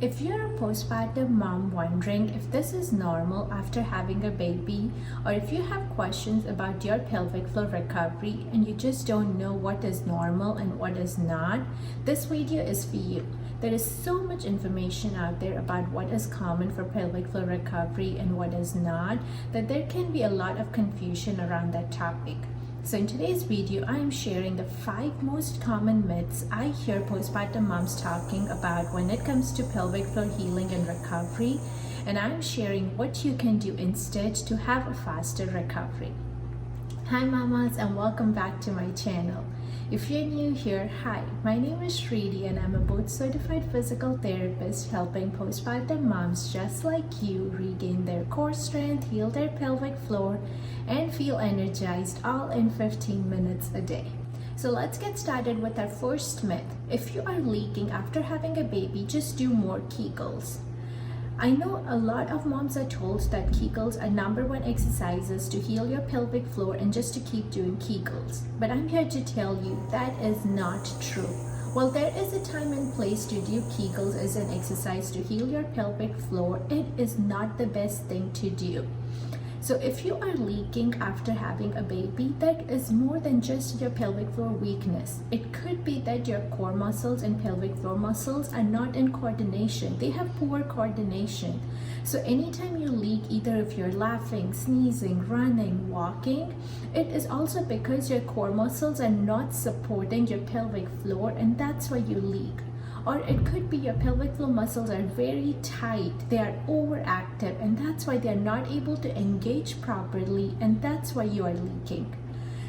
If you're a postpartum mom wondering if this is normal after having a baby, or if you have questions about your pelvic floor recovery and you just don't know what is normal and what is not, this video is for you. There is so much information out there about what is common for pelvic floor recovery and what is not, that there can be a lot of confusion around that topic. So in today's video, I am sharing the 5 most common myths I hear postpartum moms talking about when it comes to pelvic floor healing and recovery, and I'm sharing what you can do instead to have a faster recovery. Hi mamas, and welcome back to my channel. If you're new here, hi, my name is Shridi and I'm a board certified physical therapist helping postpartum moms just like you regain their core strength, heal their pelvic floor, and feel energized all in 15 minutes a day. So let's get started with our first myth. If you are leaking after having a baby, just do more Kegels. I know a lot of moms are told that Kegels are #1 exercises to heal your pelvic floor and just to keep doing Kegels. But I'm here to tell you that is not true. While there is a time and place to do Kegels as an exercise to heal your pelvic floor, it is not the best thing to do. So if you are leaking after having a baby, that is more than just your pelvic floor weakness. It could be that your core muscles and pelvic floor muscles are not in coordination. They have poor coordination. So anytime you leak, either if you're laughing, sneezing, running, walking, it is also because your core muscles are not supporting your pelvic floor, and that's why you leak. Or it could be your pelvic floor muscles are very tight, they are overactive, and that's why they're not able to engage properly, and that's why you are leaking.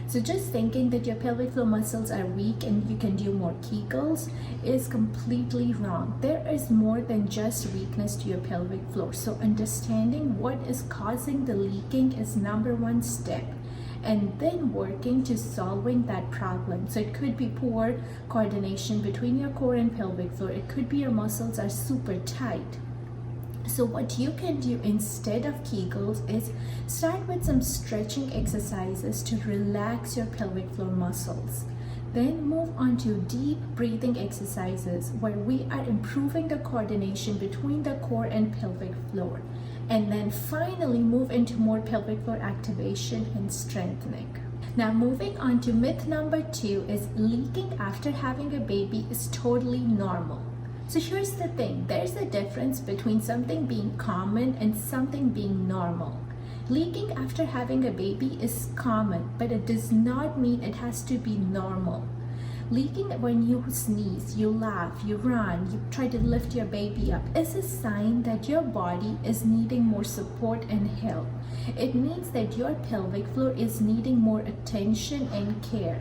So just thinking that your pelvic floor muscles are weak and you can do more Kegels is completely wrong. There is more than just weakness to your pelvic floor. So understanding what is causing the leaking is #1 step, and then working to solving that problem. So it could be poor coordination between your core and pelvic floor. It could be your muscles are super tight. So what you can do instead of Kegels is start with some stretching exercises to relax your pelvic floor muscles. Then move on to deep breathing exercises where we are improving the coordination between the core and pelvic floor. And then finally move into more pelvic floor activation and strengthening. Now moving on to myth #2 is leaking after having a baby is totally normal. So here's the thing, there's a difference between something being common and something being normal. Leaking after having a baby is common, but it does not mean it has to be normal. Leaking when you sneeze, you laugh, you run, you try to lift your baby up is a sign that your body is needing more support and help. It means that your pelvic floor is needing more attention and care.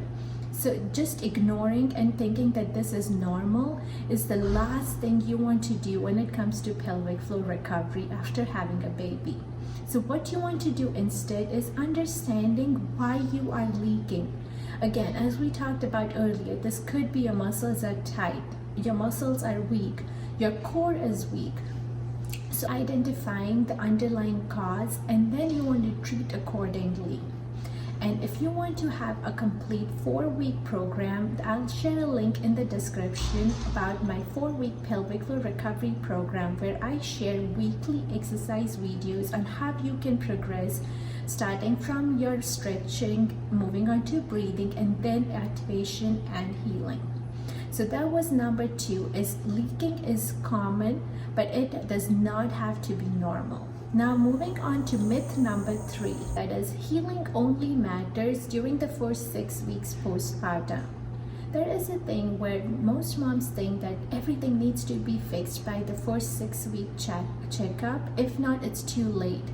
So just ignoring and thinking that this is normal is the last thing you want to do when it comes to pelvic floor recovery after having a baby. So what you want to do instead is understanding why you are leaking. Again, as we talked about earlier, this could be your muscles are tight, your muscles are weak, your core is weak. So identifying the underlying cause, and then you want to treat accordingly. And if you want to have a complete 4-week program, I'll share a link in the description about my 4-week pelvic floor recovery program where I share weekly exercise videos on how you can progress, starting from your stretching, moving on to breathing, and then activation and healing. So that was #2, is leaking is common, but it does not have to be normal. Now moving on to myth #3, that is healing only matters during the first 6 weeks postpartum. There is a thing where most moms think that everything needs to be fixed by the first 6-week checkup. If not, it's too late.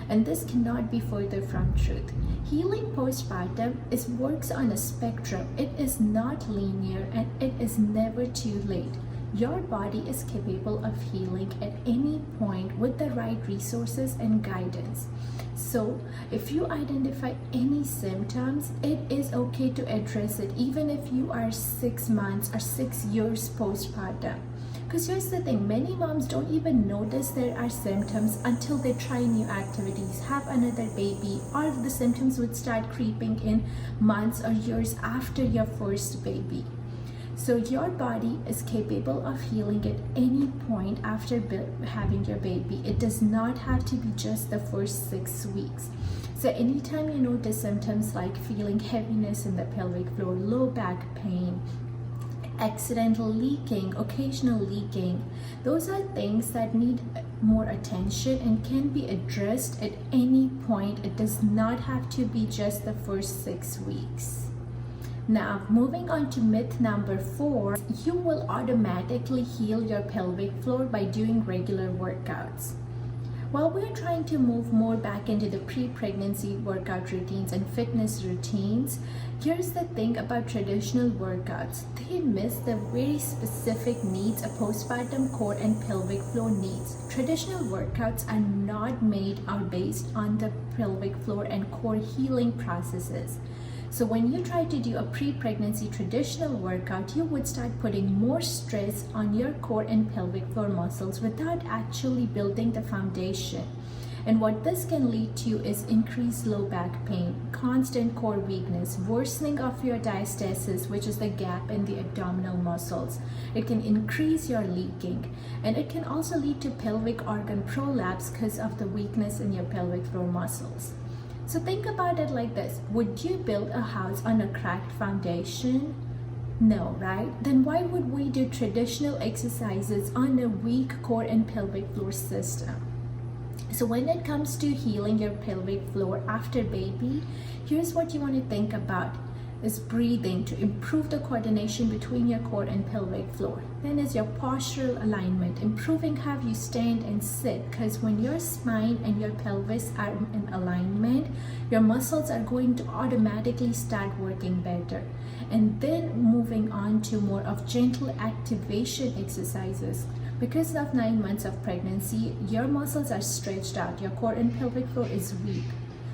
And this cannot be further from truth. Healing postpartum works on a spectrum. It is not linear and it is never too late. Your body is capable of healing at any point with the right resources and guidance. So if you identify any symptoms, it is okay to address it even if you are 6 months or 6 years postpartum. Because here's the thing, many moms don't even notice there are symptoms until they try new activities, have another baby, or the symptoms would start creeping in months or years after your first baby. So your body is capable of healing at any point after having your baby. It does not have to be just the first 6 weeks. So anytime you notice symptoms like feeling heaviness in the pelvic floor, low back pain, accidental leaking, occasional leaking, those are things that need more attention and can be addressed at any point. It does not have to be just the first 6 weeks. Now, moving on to myth number 4, you will automatically heal your pelvic floor by doing regular workouts. While we're trying to move more back into the pre-pregnancy workout routines and fitness routines, here's the thing about traditional workouts. They miss the very specific needs a postpartum core and pelvic floor needs. Traditional workouts are not made or based on the pelvic floor and core healing processes. So when you try to do a pre-pregnancy traditional workout, you would start putting more stress on your core and pelvic floor muscles without actually building the foundation. And what this can lead to is increased low back pain, constant core weakness, worsening of your diastasis, which is the gap in the abdominal muscles. It can increase your leaking, and it can also lead to pelvic organ prolapse because of the weakness in your pelvic floor muscles. So think about it like this. Would you build a house on a cracked foundation? No, right? Then why would we do traditional exercises on a weak core and pelvic floor system? So when it comes to healing your pelvic floor after baby, here's what you want to think about. Is breathing to improve the coordination between your core and pelvic floor. Then is your postural alignment, improving how you stand and sit, because when your spine and your pelvis are in alignment, your muscles are going to automatically start working better. And then moving on to more of gentle activation exercises. Because of 9 months of pregnancy, your muscles are stretched out, your core and pelvic floor is weak.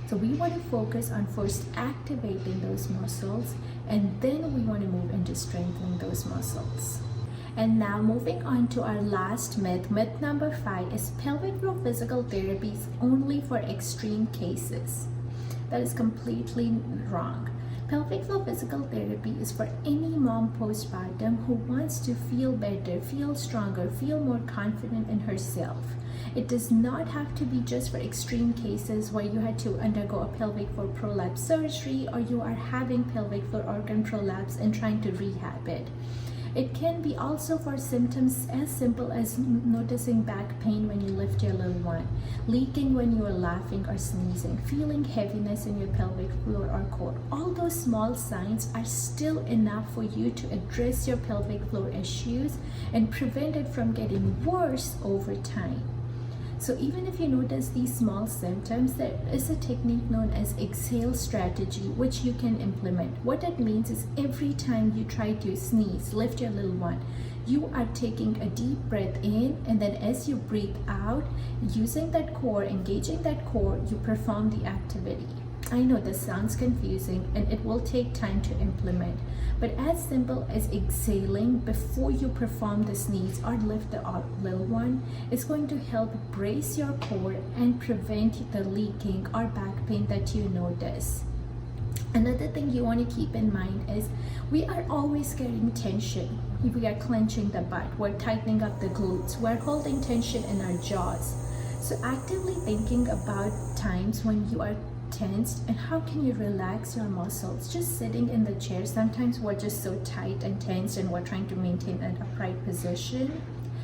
So we want to focus on first activating those muscles, and then we want to move into strengthening those muscles. And now moving on to our last myth, myth number 5 is pelvic floor physical therapy is only for extreme cases. That is completely wrong. Pelvic floor physical therapy is for any mom postpartum who wants to feel better, feel stronger, feel more confident in herself. It does not have to be just for extreme cases where you had to undergo a pelvic floor prolapse surgery or you are having pelvic floor organ prolapse and trying to rehab it. It can be also for symptoms as simple as noticing back pain when you lift your little one, leaking when you are laughing or sneezing, feeling heaviness in your pelvic floor or core. All those small signs are still enough for you to address your pelvic floor issues and prevent it from getting worse over time. So even if you notice these small symptoms, there is a technique known as exhale strategy, which you can implement. What that means is every time you try to sneeze, lift your little one, you are taking a deep breath in, and then as you breathe out, using that core, engaging that core, you perform the activity. I know this sounds confusing and it will take time to implement, but as simple as exhaling before you perform the sneeze or lift the little one is going to help brace your core and prevent the leaking or back pain that you notice. Another thing you want to keep in mind is we are always carrying tension. We are clenching the butt, we're tightening up the glutes, we're holding tension in our jaws. So actively thinking about times when you are tensed and how can you relax your muscles. Just sitting in the chair, sometimes we're just so tight and tensed and we're trying to maintain an upright position,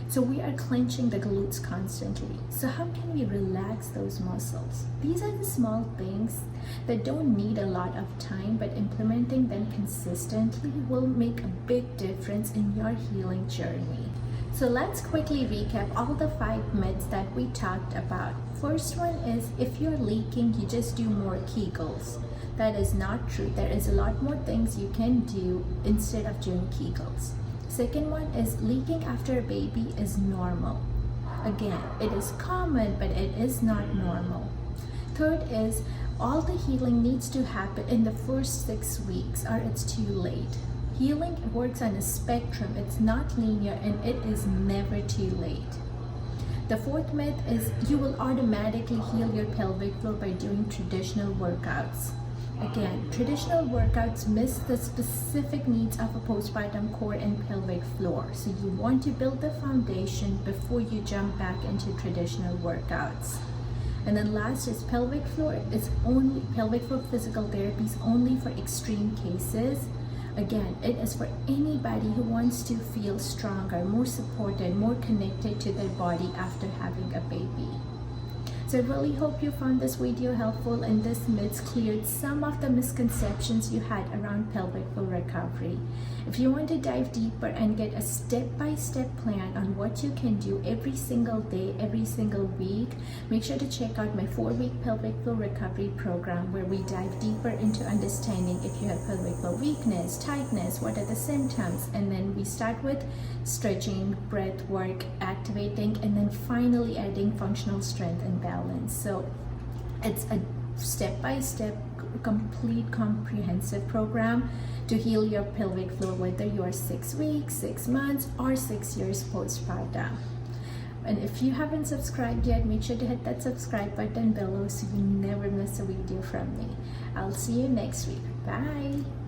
so we are clenching the glutes constantly. So how can we relax those muscles? These are the small things that don't need a lot of time, but implementing them consistently will make a big difference in your healing journey. So let's quickly recap all the 5 myths that we talked about. First one is if you're leaking, you just do more Kegels. That is not true. There is a lot more things you can do instead of doing Kegels. Second one is leaking after a baby is normal. Again, it is common, but it is not normal. Third is all the healing needs to happen in the first 6 weeks or it's too late. Healing works on a spectrum, it's not linear, and it is never too late. The fourth myth is you will automatically heal your pelvic floor by doing traditional workouts. Again, traditional workouts miss the specific needs of a postpartum core and pelvic floor. So you want to build the foundation before you jump back into traditional workouts. And then last is pelvic floor physical therapy is only for extreme cases. Again, it is for anybody who wants to feel stronger, more supported, more connected to their body after having a baby. So I really hope you found this video helpful and this myths cleared some of the misconceptions you had around pelvic floor recovery. If you want to dive deeper and get a step-by-step plan on what you can do every single day, every single week, make sure to check out my 4-week pelvic floor recovery program where we dive deeper into understanding if you have pelvic floor weakness, tightness, what are the symptoms, and then we start with stretching, breath work, activating, and then finally adding functional strength and balance. So it's a step-by-step, complete, comprehensive program to heal your pelvic floor, whether you are 6 weeks, 6 months, or 6 years postpartum. And if you haven't subscribed yet, make sure to hit that subscribe button below so you never miss a video from me. I'll see you next week. Bye.